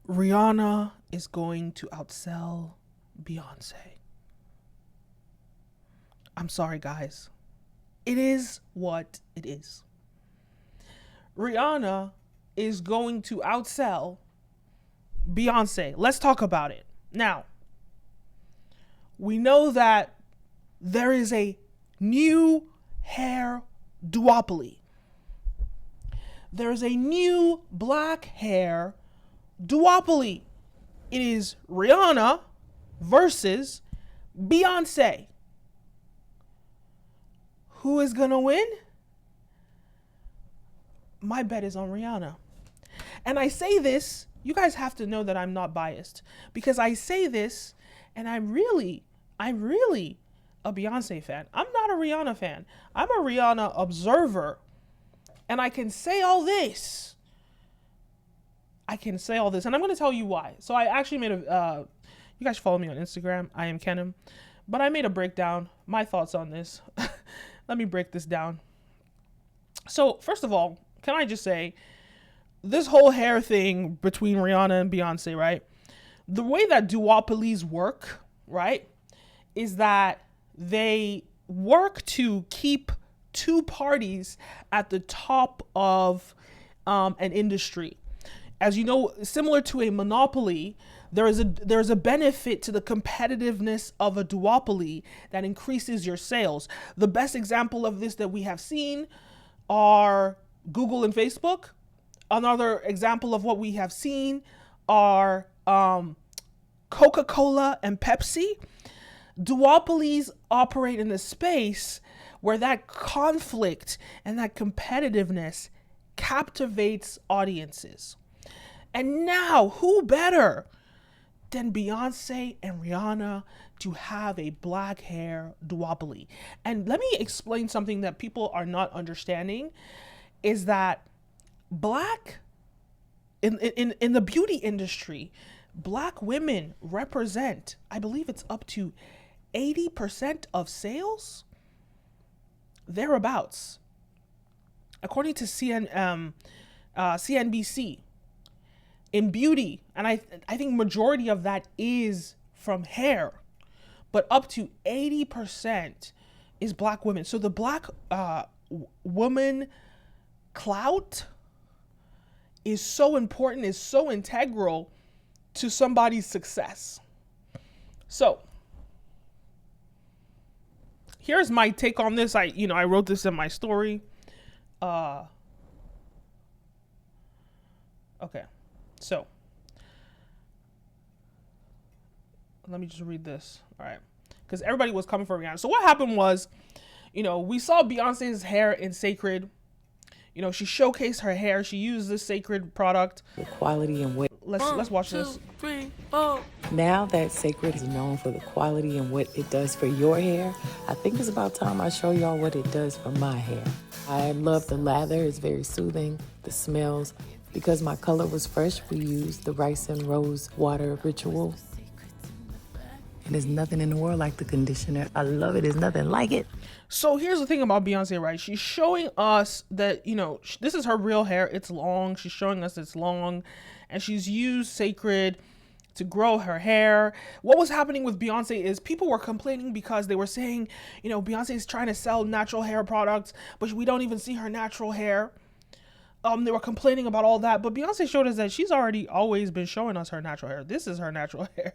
Rihanna is going to outsell Beyonce. I'm sorry, guys. It is what it is. Rihanna is going to outsell Beyonce. Let's talk about it. Now, we know that there is a new hair duopoly. There is a new black hair duopoly. It is Rihanna versus Beyonce. Who is going to win? My bet is on Rihanna. And I say this, you guys have to know that I'm not biased, because I say this and I'm really a Beyonce fan. I'm not a Rihanna fan. I'm a Rihanna observer. And I can say all this. And I'm going to tell you why. So I actually made you guys follow me on Instagram. I am Kenim. But I made a breakdown, my thoughts on this. Let me break this down. So first of all, can I just say, this whole hair thing between Rihanna and Beyonce, right? The way that duopolies work, right, is that they work to keep two parties at the top of an industry. As you know, similar to a monopoly, there is a benefit to the competitiveness of a duopoly that increases your sales. The best example of this that we have seen are Google and Facebook. Another example of what we have seen are Coca-Cola and Pepsi. Duopolies operate in a space where that conflict and that competitiveness captivates audiences. And now, who better than Beyonce and Rihanna to have a black hair duopoly? And let me explain something that people are not understanding, is that in the beauty industry, black women represent, I believe it's up to 80% of sales, thereabouts, according to CNBC. In beauty, and I think majority of that is from hair, but up to 80% is black women. So the black woman clout is so important, is so integral to somebody's success. So here's my take on this. I wrote this in my story. Okay. So let me just read this. All right. Because everybody was coming for Rihanna. So what happened was, we saw Beyonce's hair in Cred. She showcased her hair. She used this Cred product. The quality and what. Let's watch this. 3, 4. Now that Cred is known for the quality and what it does for your hair, I think it's about time I show y'all what it does for my hair. I love the lather. It's very soothing. The smells. Because my color was fresh, we used the rice and rose water ritual. And there's nothing in the world like the conditioner. I love it. There's nothing like it. So here's the thing about Beyonce, right? She's showing us that, this is her real hair. It's long. She's showing us it's long. And she's used Cred to grow her hair. What was happening with Beyonce is people were complaining because they were saying, Beyonce is trying to sell natural hair products, but we don't even see her natural hair. They were complaining about all that, but Beyonce showed us that she's always been showing us her natural hair. This is her natural hair.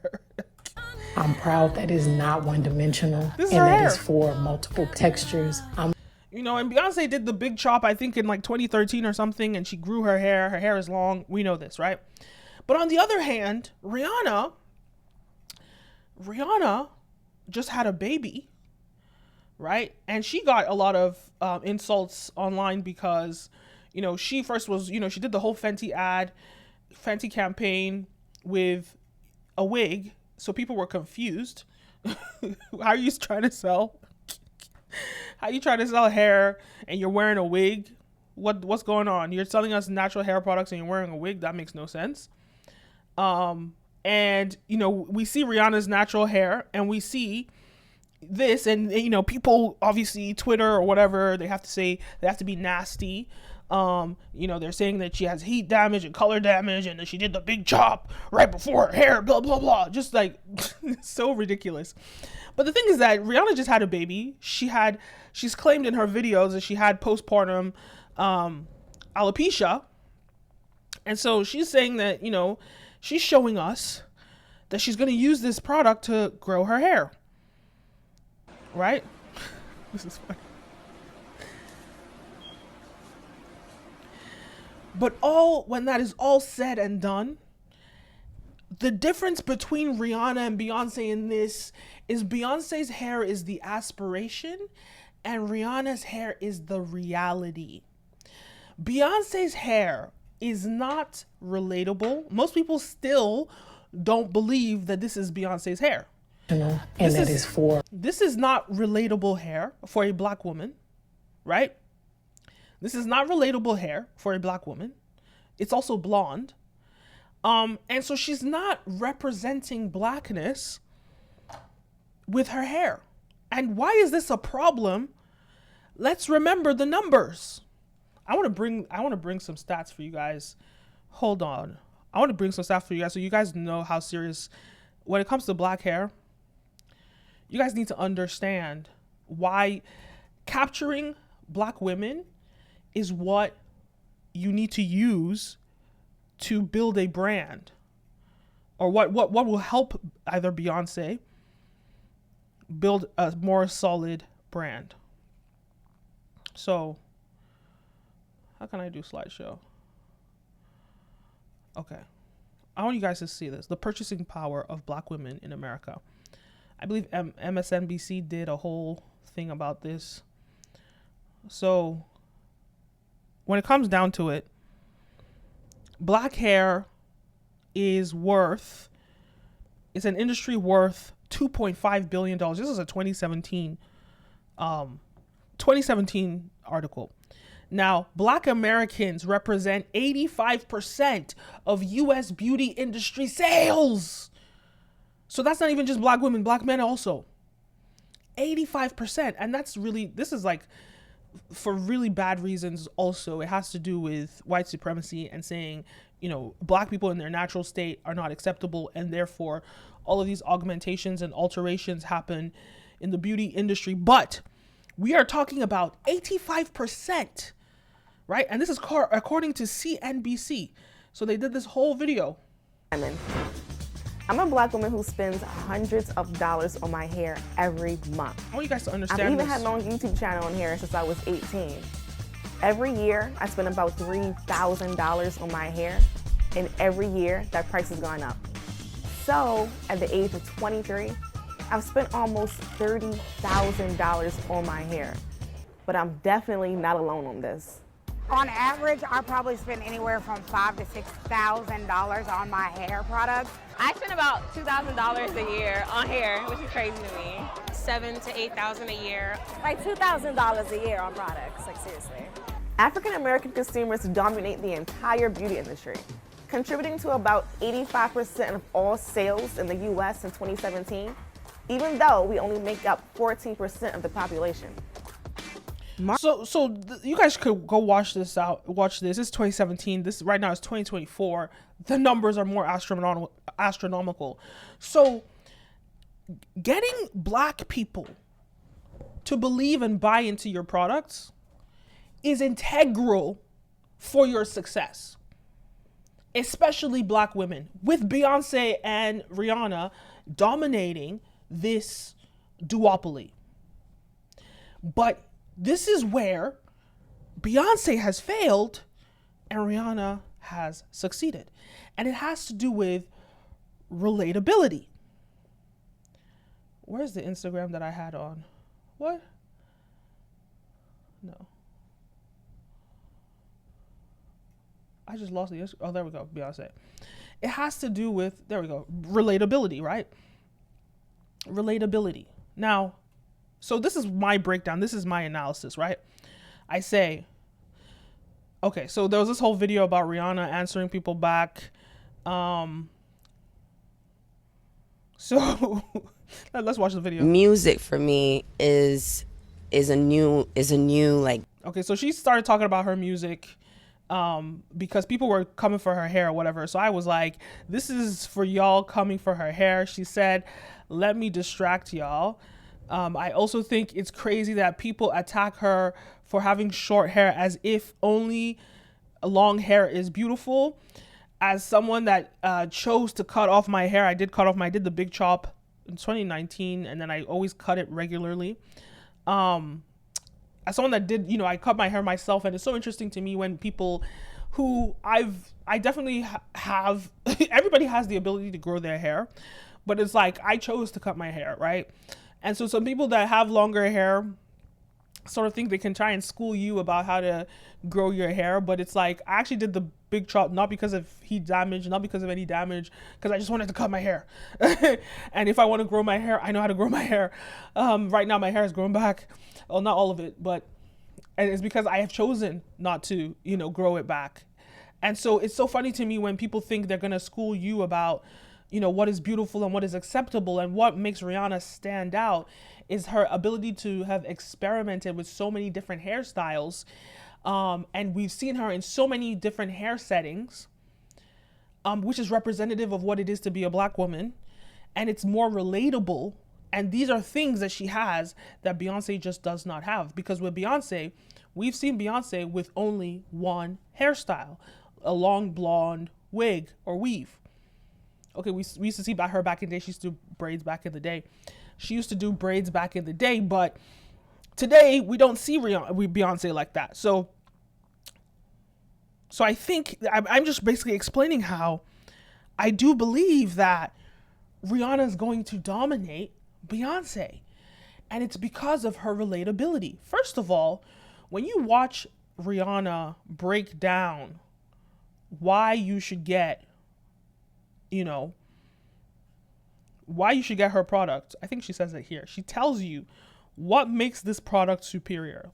I'm proud that it's not one-dimensional This is and her that hair. it's for multiple textures. And Beyonce did the big chop, I think in like 2013 or something, and she grew her hair. Her hair is long. We know this, right? But on the other hand, Rihanna just had a baby, right? And she got a lot of insults online because she first was, she did the whole Fenty campaign with a wig. So people were confused. How are you trying to sell hair and you're wearing a wig? What's going on? You're selling us natural hair products and you're wearing a wig? That makes no sense. And we see Rihanna's natural hair and we see this, and people obviously Twitter or whatever, they have to be nasty. They're saying that she has heat damage and color damage, and that she did the big chop right before her hair, blah blah blah. Just like so ridiculous. But the thing is that Rihanna just had a baby. She's claimed in her videos that she had postpartum alopecia. And so she's saying that, she's showing us that she's going to use this product to grow her hair. Right? This is funny. But when that is all said and done, the difference between Rihanna and Beyonce in this is Beyonce's hair is the aspiration and Rihanna's hair is the reality. Beyonce's hair is not relatable. Most people still don't believe that this is Beyonce's hair. This is not relatable hair for a black woman, right? This is not relatable hair for a black woman. It's also blonde. And so she's not representing blackness with her hair. And why is this a problem? Let's remember the numbers. I want to bring some stats for you guys. Hold on. I want to bring some stats for you guys so you guys know how serious when it comes to black hair. You guys need to understand why capturing black women is what you need to use to build a brand, or what will help either Beyonce build a more solid brand. So how can I do slideshow? Okay. I want you guys to see this. The purchasing power of black women in America. I believe MSNBC did a whole thing about this. So when it comes down to it, black hair is an industry worth $2.5 billion. This is a 2017 article. Now, black Americans represent 85% of U.S. beauty industry sales. So that's not even just black women, black men also. 85%. And this is like for really bad reasons also. It has to do with white supremacy and saying, black people in their natural state are not acceptable, and therefore all of these augmentations and alterations happen in the beauty industry. But we are talking about 85%, right? And this is according to CNBC. So they did this whole video. I'm a black woman who spends hundreds of dollars on my hair every month. I want you guys to understand I've even this. had my own YouTube channel on hair since I was 18. Every year, I spend about $3,000 on my hair, and every year, that price has gone up. So, at the age of 23, I've spent almost $30,000 on my hair, but I'm definitely not alone on this. On average, I probably spend anywhere from $5,000 to $6,000 on my hair products. I spend about $2,000 a year on hair, which is crazy to me. $7,000 to $8,000 a year. Like $2,000 a year on products, like seriously. African American consumers dominate the entire beauty industry, contributing to about 85% of all sales in the US in 2017, even though we only make up 14% of the population. So you guys could go watch this. It's 2017. This right now is 2024. The numbers are more astronomical. So getting black people to believe and buy into your products is integral for your success, especially black women, with Beyonce and Rihanna dominating this duopoly. But this is where Beyonce has failed and Rihanna has succeeded. And it has to do with relatability. Where's the Instagram that I had on? What? No. I just lost the Instagram. Oh, there we go. Beyonce. It has to do with, there we go, relatability, right? Relatability. Now, so this is my breakdown. This is my analysis, right? I say, okay, so there was this whole video about Rihanna answering people back. So let's watch the video. Music for me is a new like. Okay, so she started talking about her music, because people were coming for her hair or whatever. So I was like, this is for y'all coming for her hair. She said, let me distract y'all. I also think it's crazy that people attack her for having short hair as if only long hair is beautiful. As someone that chose to cut off my hair, I did the big chop in 2019, and then I always cut it regularly. As someone that did, I cut my hair myself, and it's so interesting to me when people who I definitely have, everybody has the ability to grow their hair, but it's like, I chose to cut my hair, right? And so some people that have longer hair sort of think they can try and school you about how to grow your hair, but it's like, I actually did the big chop, not because of heat damage, not because of any damage, because I just wanted to cut my hair. And if I want to grow my hair, I know how to grow my hair. Right now my hair is growing back. Well, not all of it, but and it's because I have chosen not to, grow it back. And so it's so funny to me when people think they're going to school you about, what is beautiful and what is acceptable. And what makes Rihanna stand out is her ability to have experimented with so many different hairstyles. And we've seen her in so many different hair settings, which is representative of what it is to be a Black woman. And it's more relatable. And these are things that she has that Beyoncé just does not have. Because with Beyoncé, we've seen Beyoncé with only one hairstyle, a long blonde wig or weave. Okay, we used to see her back in the day. She used to do braids back in the day. She used to do braids back in the day, but today we don't see Beyoncé like that. So I think I'm just basically explaining how I do believe that Rihanna is going to dominate Beyoncé. And it's because of her relatability. First of all, when you watch Rihanna break down why you should get, why you should get her product, I think she says it here. She tells you what makes this product superior.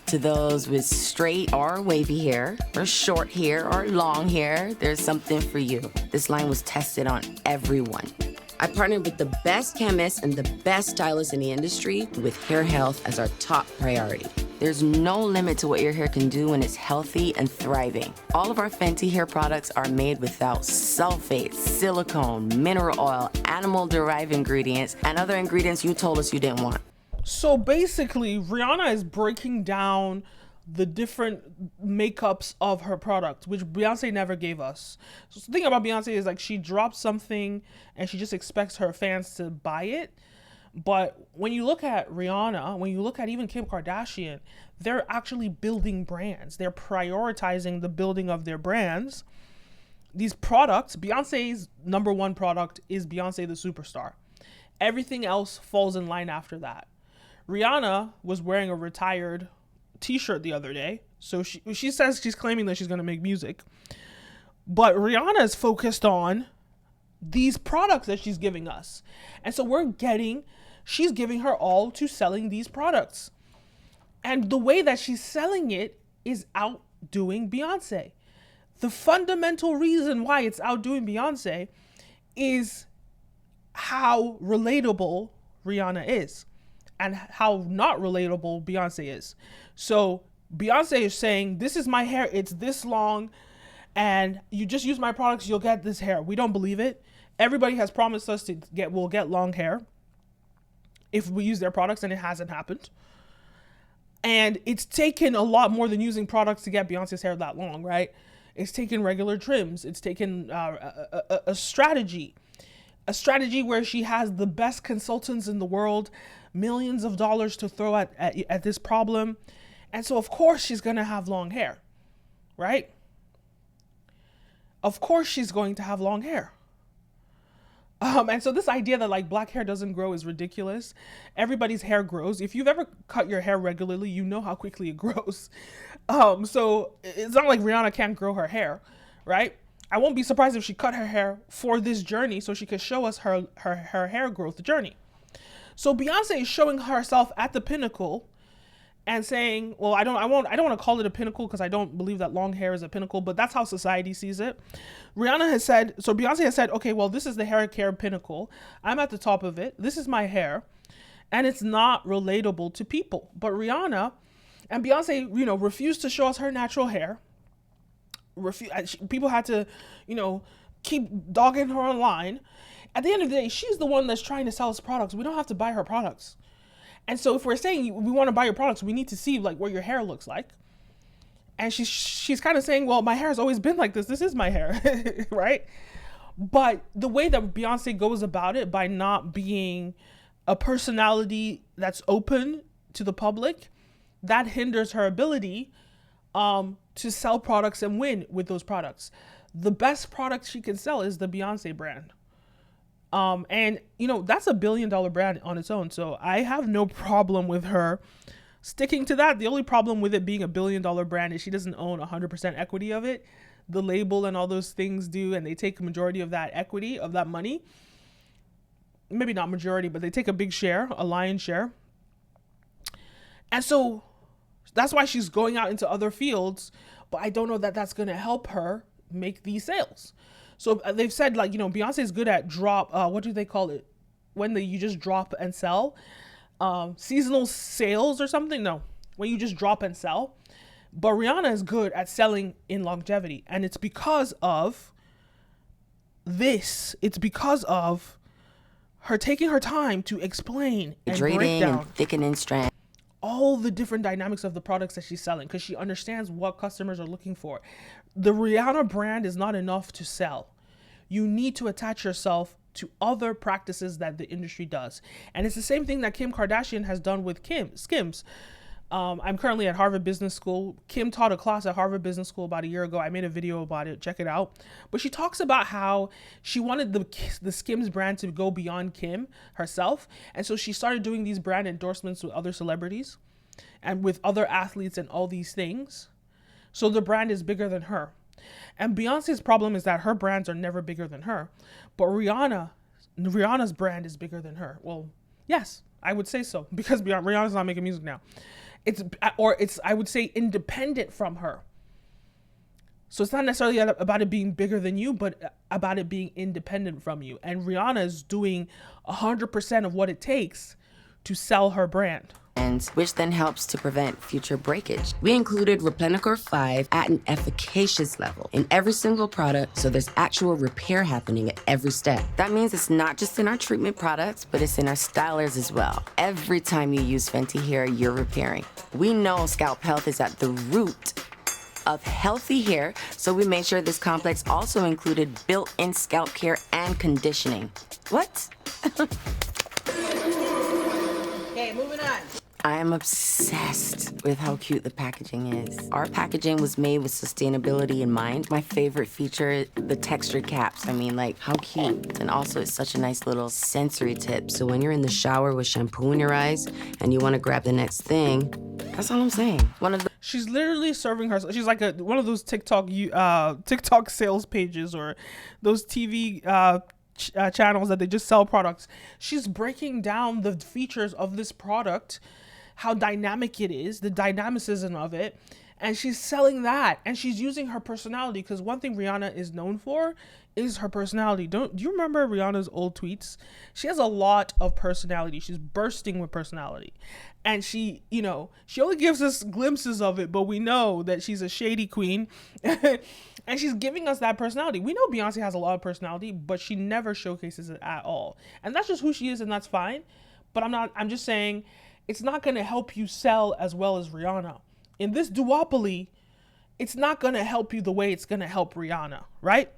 To those with straight or wavy hair, or short hair or long hair, there's something for you. This line was tested on everyone. I partnered with the best chemists and the best stylists in the industry with hair health as our top priority. There's no limit to what your hair can do when it's healthy and thriving. All of our Fenty hair products are made without sulfates, silicone, mineral oil, animal-derived ingredients, and other ingredients you told us you didn't want. So basically, Rihanna is breaking down the different makeups of her product, which Beyonce never gave us. So the thing about Beyonce is like she drops something and she just expects her fans to buy it. But when you look at Rihanna, when you look at even Kim Kardashian, they're actually building brands. They're prioritizing the building of their brands. These products, Beyonce's number one product is Beyonce the Superstar. Everything else falls in line after that. Rihanna was wearing a retired t-shirt the other day. So she says she's claiming that she's going to make music. But Rihanna is focused on these products that she's giving us. And so she's giving her all to selling these products. And the way that she's selling it is outdoing Beyonce. The fundamental reason why it's outdoing Beyonce is how relatable Rihanna is and how not relatable Beyonce is. So Beyonce is saying, this is my hair, it's this long, and you just use my products, you'll get this hair. We don't believe it. Everybody has promised us we'll get long hair if we use their products, and it hasn't happened. And it's taken a lot more than using products to get Beyonce's hair that long, right? It's taken regular trims. It's taken a strategy where she has the best consultants in the world, millions of dollars to throw at this problem. And so, of course, she's going to have long hair, right? Of course, she's going to have long hair. And so this idea that like black hair doesn't grow is ridiculous. Everybody's hair grows. If you've ever cut your hair regularly, you know how quickly it grows. So it's not like Rihanna can't grow her hair, right? I won't be surprised if she cut her hair for this journey so she could show us her hair growth journey. So Beyonce is showing herself at the pinnacle and saying, well, I don't want to call it a pinnacle because I don't believe that long hair is a pinnacle, but that's how society sees it. Beyonce has said, okay, well, this is the hair care pinnacle. I'm at the top of it. This is my hair. And it's not relatable to people. But Rihanna and Beyonce, refuse to show us her natural hair. people had to, keep dogging her online. At the end of the day, she's the one that's trying to sell us products. We don't have to buy her products. And so if we're saying we want to buy your products, we need to see like what your hair looks like. And she's kind of saying, well, my hair has always been like this. This is my hair, right? But the way that Beyonce goes about it, by not being a personality that's open to the public, that hinders her ability to sell products and win with those products. The best product she can sell is the Beyonce brand. And that's $1 billion brand on its own. So I have no problem with her sticking to that. The only problem with it being $1 billion brand is she doesn't own 100% equity of it. The label and all those things do, and they take a majority of that equity, of that money. Maybe not majority, but they take a big share, a lion's share. And so that's why she's going out into other fields, but I don't know that that's going to help her make these sales. So they've said, like, Beyonce is good at drop, what do they call it? When you just drop and sell, seasonal sales or something. No, when you just drop and sell. But Rihanna is good at selling in longevity. And it's because of this. It's because of her taking her time to explain and break down and thickening strand, all the different dynamics of the products that she's selling, because she understands what customers are looking for. The Rihanna brand is not enough to sell. You need to attach yourself to other practices that the industry does. And it's the same thing that Kim Kardashian has done with Skims. I'm currently at Harvard Business School. Kim taught a class at Harvard Business School about a year ago. I made a video about it. Check it out. But she talks about how she wanted the Skims brand to go beyond Kim herself. And so she started doing these brand endorsements with other celebrities and with other athletes and all these things. So the brand is bigger than her. And Beyonce's problem is that her brands are never bigger than her. But Rihanna's brand is bigger than her. Well, yes, I would say so, because Rihanna's not making music now. It's I would say, independent from her. So it's not necessarily about it being bigger than you, but about it being independent from you. And Rihanna is doing 100% of what it takes to sell her brand, which then helps to prevent future breakage. We included Replenicor 5 at an efficacious level in every single product, so there's actual repair happening at every step. That means it's not just in our treatment products, but it's in our stylers as well. Every time you use Fenty hair, you're repairing. We know scalp health is at the root of healthy hair, so we made sure this complex also included built-in scalp care and conditioning. What? Okay, moving on. I am obsessed with how cute the packaging is. Our packaging was made with sustainability in mind. My favorite feature, the textured caps. I mean, like, how cute. And also, it's such a nice little sensory tip. So when you're in the shower with shampoo in your eyes and you want to grab the next thing, that's all I'm saying. She's literally serving herself. She's like one of those TikTok sales pages, or those TV channels that they just sell products. She's breaking down the features of this product, how dynamic it is, the dynamicism of it, and she's selling that, and she's using her personality, because one thing Rihanna is known for is her personality. Do you remember Rihanna's old tweets? She has a lot of personality. She's bursting with personality, and she only gives us glimpses of it, but we know that she's a shady queen. And she's giving us that personality. We know Beyonce has a lot of personality, but she never showcases it at all. And that's just who she is, and that's fine. But I'm just saying, it's not going to help you sell as well as Rihanna. In this duopoly, it's not going to help you the way it's going to help Rihanna, right?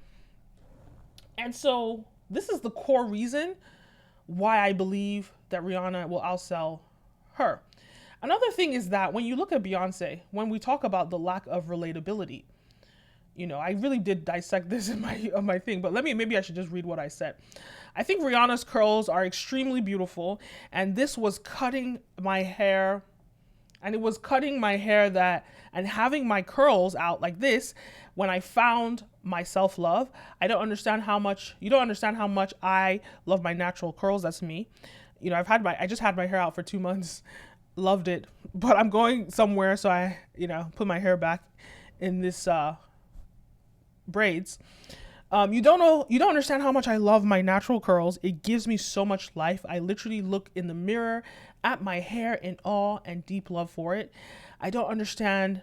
And so this is the core reason why I believe that Rihanna will outsell her. Another thing is that when you look at Beyonce, when we talk about the lack of relatability, I really did dissect this in my thing, but maybe I should just read what I said. I think Rihanna's curls are extremely beautiful, and this was cutting my hair, and it was cutting my hair and having my curls out like this when I found my self-love. You don't understand how much I love my natural curls. That's me. I just had my hair out for 2 months, loved it, but I'm going somewhere, so I, put my hair back in this, braids. You don't understand how much I love my natural curls. It gives me so much life. I literally look in the mirror at my hair in awe and deep love for it. I don't understand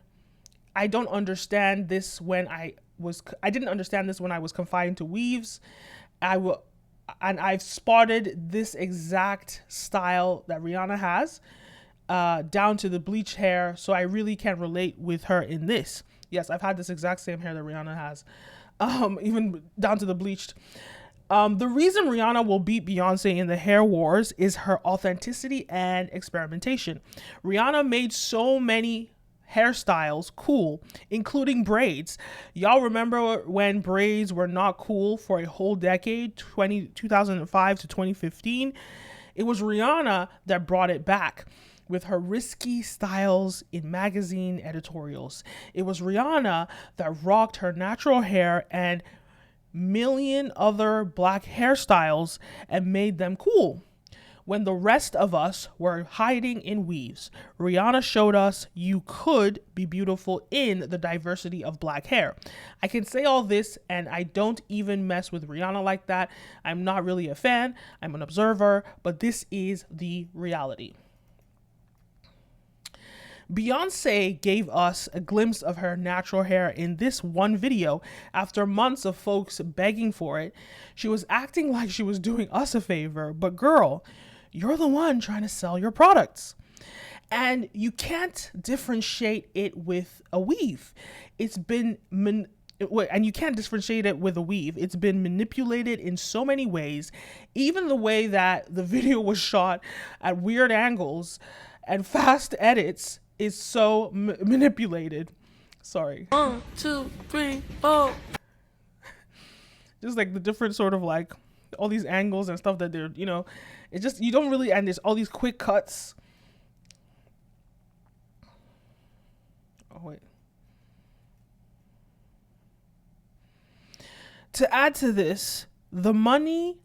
this when I didn't understand this when I was confined to weaves. And I've spotted this exact style that Rihanna has, down to the bleach hair. So I really can relate with her in this. Yes, I've had this exact same hair that Rihanna has, even down to the bleached. The reason Rihanna will beat Beyonce in the hair wars is her authenticity and experimentation. Rihanna made so many hairstyles cool, including braids. Y'all remember when braids were not cool for a whole decade, 2005 to 2015? It was Rihanna that brought it back with her risky styles in magazine editorials. It was Rihanna that rocked her natural hair and million other black hairstyles and made them cool. When the rest of us were hiding in weaves, Rihanna showed us you could be beautiful in the diversity of black hair. I can say all this and I don't even mess with Rihanna like that. I'm not really a fan. I'm an observer, but this is the reality. Beyonce gave us a glimpse of her natural hair in this one video after months of folks begging for it. She was acting like she was doing us a favor, but girl, you're the one trying to sell your products. And you can't differentiate it with a weave. And you can't differentiate it with a weave. It's been manipulated in so many ways. Even the way that the video was shot at weird angles and fast edits is so manipulated. Sorry. 1, 2, 3, 4. Just like the different sort of like all these angles and stuff that they're, it's just, you don't really, and there's all these quick cuts. Oh, wait. To add to this, the money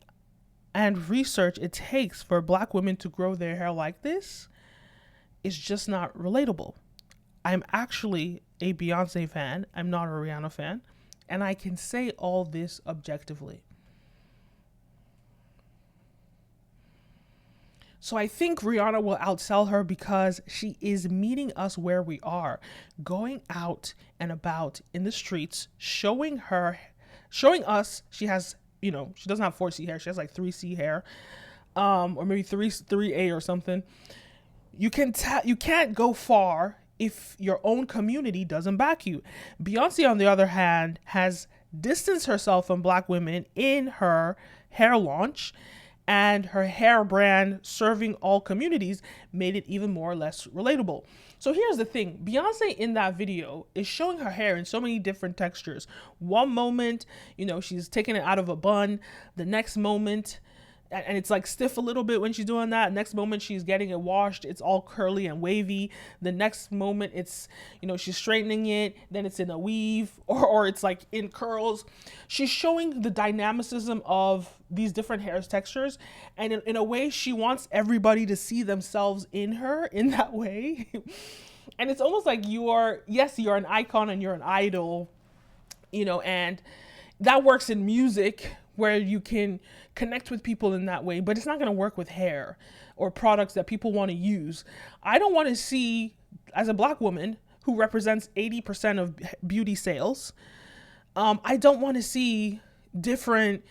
and research it takes for black women to grow their hair like this is just not relatable. I'm actually a Beyonce fan. I'm not a Rihanna fan. And I can say all this objectively. So I think Rihanna will outsell her because she is meeting us where we are, going out and about in the streets, showing us she has, she doesn't have 4C hair. She has like 3C hair, or maybe 3A or something. You can't go far if your own community doesn't back you. Beyonce, on the other hand, has distanced herself from black women in her hair launch, and her hair brand serving all communities made it even more or less relatable. So here's the thing. Beyonce in that video is showing her hair in so many different textures. One moment, she's taking it out of a bun. The next moment, and it's like stiff a little bit when she's doing that. Next moment, she's getting it washed. It's all curly and wavy. The next moment, it's, she's straightening it. Then it's in a weave or it's like in curls. She's showing the dynamicism of these different hair textures. And in a way, she wants everybody to see themselves in her in that way. And it's almost like you're an icon and you're an idol, and that works in music, where you can connect with people in that way, but it's not going to work with hair or products that people want to use. I don't want to see, as a black woman who represents 80% of beauty sales, I don't want to see different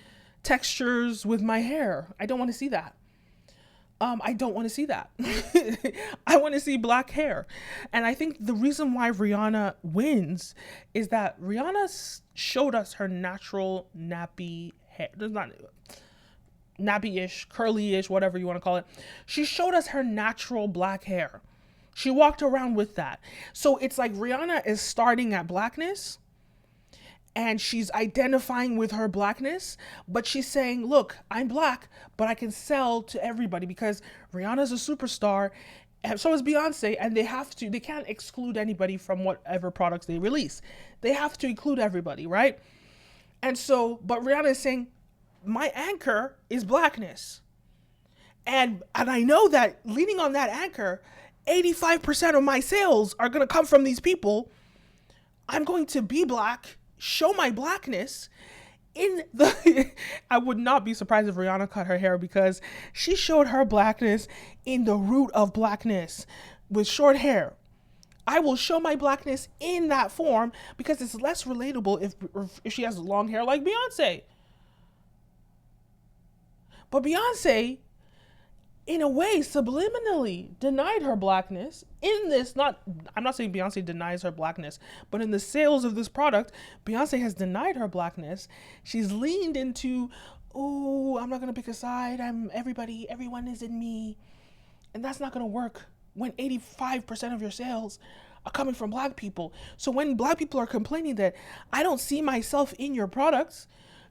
textures with my hair. I don't want to see that. I don't want to see that. I want to see black hair. And I think the reason why Rihanna wins is that Rihanna showed us her natural nappy hair. There's not nappy-ish, curly-ish, whatever you want to call it. She showed us her natural black hair. She walked around with that. So it's like Rihanna is starting at Blackness and she's identifying with her blackness, but she's saying, look, I'm black, but I can sell to everybody because Rihanna's a superstar, and so is Beyonce, and they can't exclude anybody from whatever products they release. They have to include everybody, right? And so, but Rihanna is saying, my anchor is blackness. And I know that leaning on that anchor, 85% of my sales are going to come from these people. I'm going to be black, show my blackness I would not be surprised if Rihanna cut her hair, because she showed her blackness in the root of blackness with short hair. I will show my blackness in that form because it's less relatable if she has long hair like Beyonce. But Beyonce, in a way, subliminally denied her blackness in this. I'm not saying Beyonce denies her blackness, but in the sales of this product, Beyonce has denied her blackness. She's leaned into, oh, I'm not going to pick a side. I'm everybody. Everyone is in me. And that's not going to work when 85% of your sales are coming from black people. So when black people are complaining that I don't see myself in your products,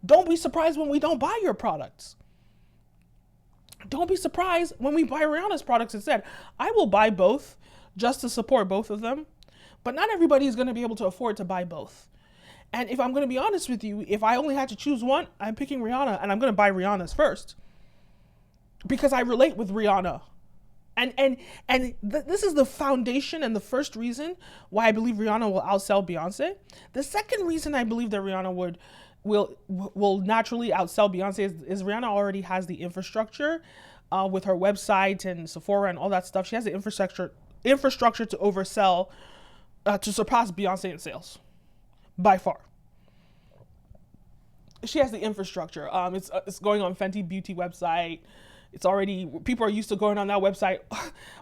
don't be surprised when we don't buy your products. Don't be surprised when we buy Rihanna's products instead. I will buy both just to support both of them, but not everybody is going to be able to afford to buy both. And if I'm going to be honest with you, if I only had to choose one, I'm picking Rihanna, and I'm going to buy Rihanna's first because I relate with Rihanna. This is the foundation and the first reason why I believe Rihanna will outsell Beyonce. The second reason I believe that Rihanna will naturally outsell Beyonce is Rihanna already has the infrastructure with her website and Sephora and all that stuff. She has the infrastructure to oversell, to surpass Beyonce in sales by far. She has the infrastructure. It's going on Fenty Beauty website. It's already, people are used to going on that website.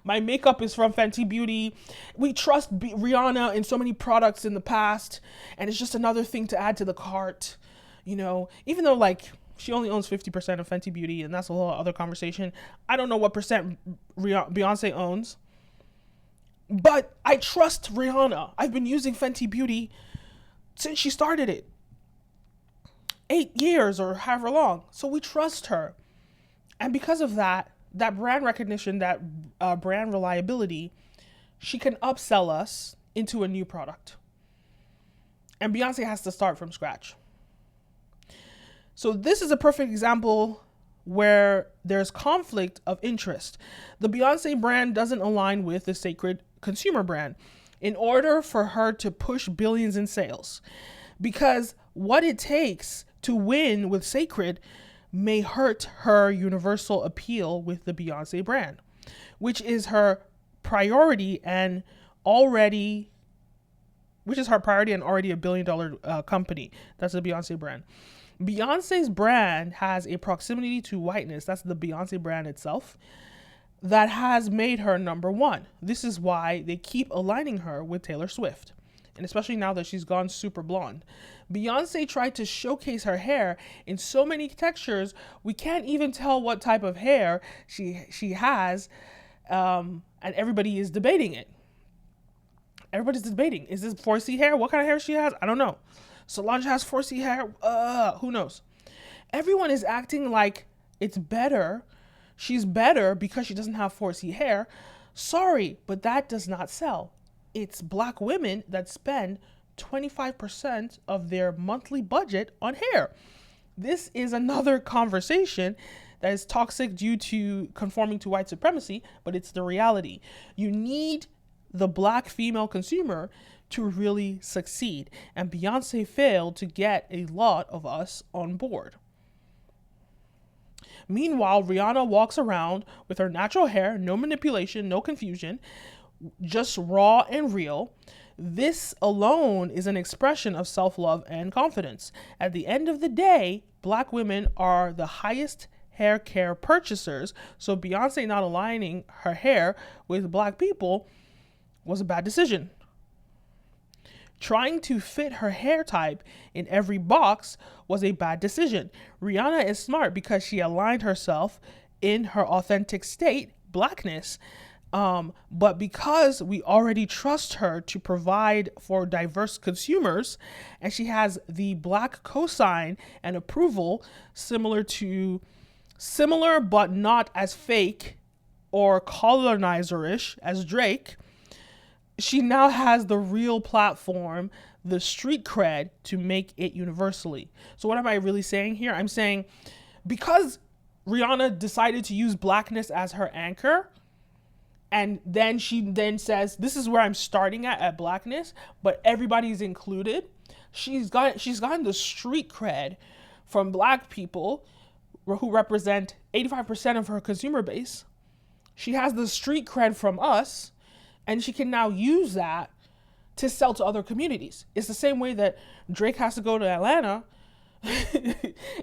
My makeup is from Fenty Beauty. We trust Rihanna in so many products in the past, and it's just another thing to add to the cart. You know, even though like she only owns 50% of Fenty Beauty, and that's a whole other conversation. I don't know what percent Beyonce owns, but I trust Rihanna. I've been using Fenty Beauty since she started it. 8 years or however long. So we trust her. And because of that brand recognition, that brand reliability, she can upsell us into a new product. And Beyonce has to start from scratch. So this is a perfect example where there's conflict of interest. The Beyonce brand doesn't align with the Cred consumer brand in order for her to push billions in sales. Because what it takes to win with Cred may hurt her universal appeal with the Beyonce brand, which is her priority and already a billion-dollar company. That's the Beyonce brand. Beyonce's brand has a proximity to whiteness. That's the Beyonce brand itself that has made her number one. This is why they keep aligning her with Taylor Swift. And especially now that she's gone super blonde. Beyonce tried to showcase her hair in so many textures, we can't even tell what type of hair she has, and everybody is debating it. Everybody's debating. Is this 4C hair? What kind of hair she has? I don't know. Solange has 4C hair. Who knows? Everyone is acting like it's better. She's better because she doesn't have 4C hair. Sorry, but that does not sell. It's black women that spend 25% of their monthly budget on hair. This is another conversation that is toxic due to conforming to white supremacy, but it's the reality. You need the black female consumer to really succeed, and Beyonce failed to get a lot of us on board. Meanwhile, Rihanna walks around with her natural hair, no manipulation, no confusion, just raw and real. This alone is an expression of self-love and confidence. At the end of the day, black women are the highest hair care purchasers, so Beyonce not aligning her hair with black people was a bad decision. Trying to fit her hair type in every box was a bad decision. Rihanna is smart because she aligned herself in her authentic state, blackness. But because we already trust her to provide for diverse consumers, and she has the black cosign and approval similar but not as fake or colonizer-ish as Drake, she now has the real platform, the street cred, to make it universally. So what am I really saying here? I'm saying because Rihanna decided to use blackness as her anchor, and then she then says, this is where I'm starting at blackness, but everybody's included. She's gotten the street cred from black people who represent 85% of her consumer base. She has the street cred from us, And she can now use that to sell to other communities. It's the same way that Drake has to go to Atlanta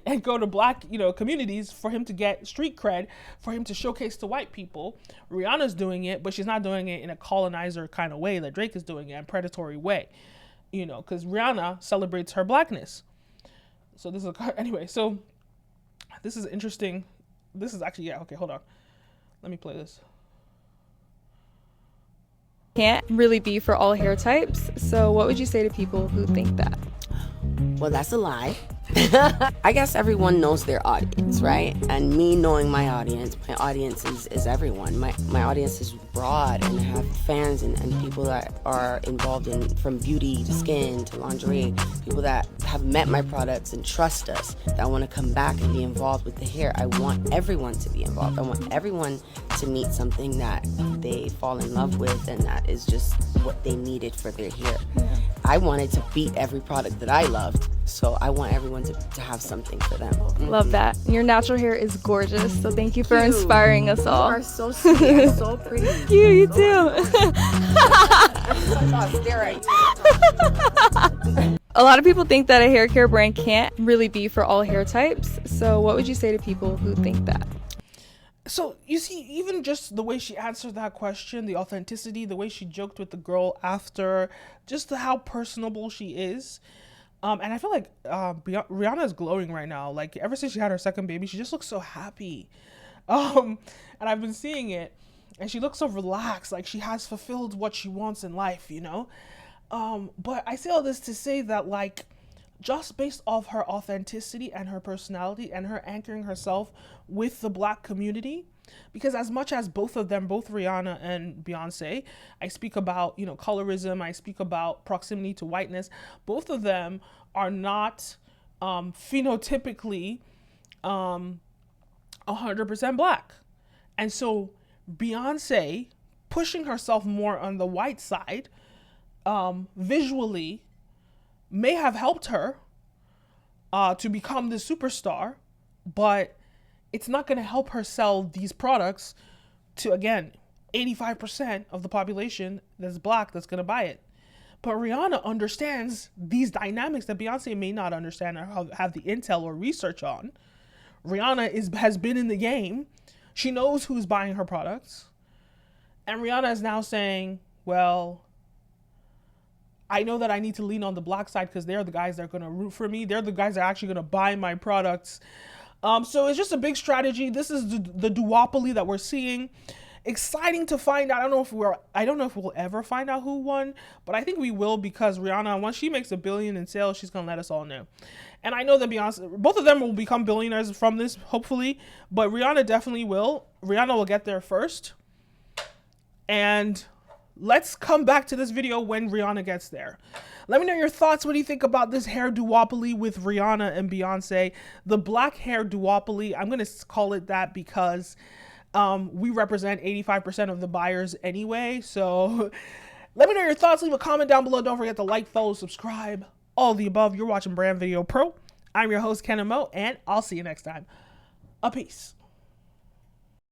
and go to black, communities for him to get street cred, for him to showcase to white people. Rihanna's doing it, but she's not doing it in a colonizer kind of way that Drake is doing it, in a predatory way, because Rihanna celebrates her blackness. So this is anyway. So this is interesting. This is actually, okay, hold on. Let me play this. Can't really be for all hair types. So what would you say to people who think that? Well, that's a lie. I guess everyone knows their audience, right? And me knowing my audience is everyone. My audience is broad, and I have fans and people that are involved in, from beauty to skin to lingerie, people that have met my products and trust us, that want to come back and be involved with the hair. I want everyone to be involved. I want everyone to meet something that they fall in love with and that is just what they needed for their hair. I wanted to beat every product that I loved, so I want everyone to have something for them. Love that. Your natural hair is gorgeous, so thank you for inspiring us all. You are so sweet and so pretty. You too. A lot of people think that a hair care brand can't really be for all hair types, so what would you say to people who think that? So you see, even just the way she answered that question, the authenticity, the way she joked with the girl after, just how personable she is. And I feel like Rihanna is glowing right now. Like ever since she had her second baby, she just looks so happy. And I've been seeing it, and she looks so relaxed, like she has fulfilled what she wants in life, But I say all this to say that, like, just based off her authenticity and her personality and her anchoring herself with the black community, because as much as both of them, both Rihanna and Beyoncé, I speak about, colorism, I speak about proximity to whiteness, both of them are not phenotypically 100% black. And so Beyoncé pushing herself more on the white side visually may have helped her to become the superstar, but it's not going to help her sell these products to, again, 85% of the population that's black that's going to buy it. But Rihanna understands these dynamics that Beyoncé may not understand or have the intel or research on. Rihanna has been in the game. She knows who's buying her products. And Rihanna is now saying, well, I know that I need to lean on the black side because they're the guys that are going to root for me. They're the guys that are actually going to buy my products. So it's just a big strategy. This is the duopoly that we're seeing. Exciting to find out. I don't know if we'll ever find out who won, but I think we will, because Rihanna, once she makes $1 billion in sales, she's going to let us all know. And I know that Beyoncé, both of them will become billionaires from this, hopefully, but Rihanna definitely will. Rihanna will get there first. And let's come back to this video when Rihanna gets there. Let me know your thoughts. What do you think about this hair duopoly with Rihanna and Beyoncé? The black hair duopoly. I'm going to call it that because we represent 85% of the buyers anyway. So let me know your thoughts. Leave a comment down below. Don't forget to like, follow, subscribe, all the above. You're watching Brand Video Pro. I'm your host, Kenim O, and I'll see you next time. A peace.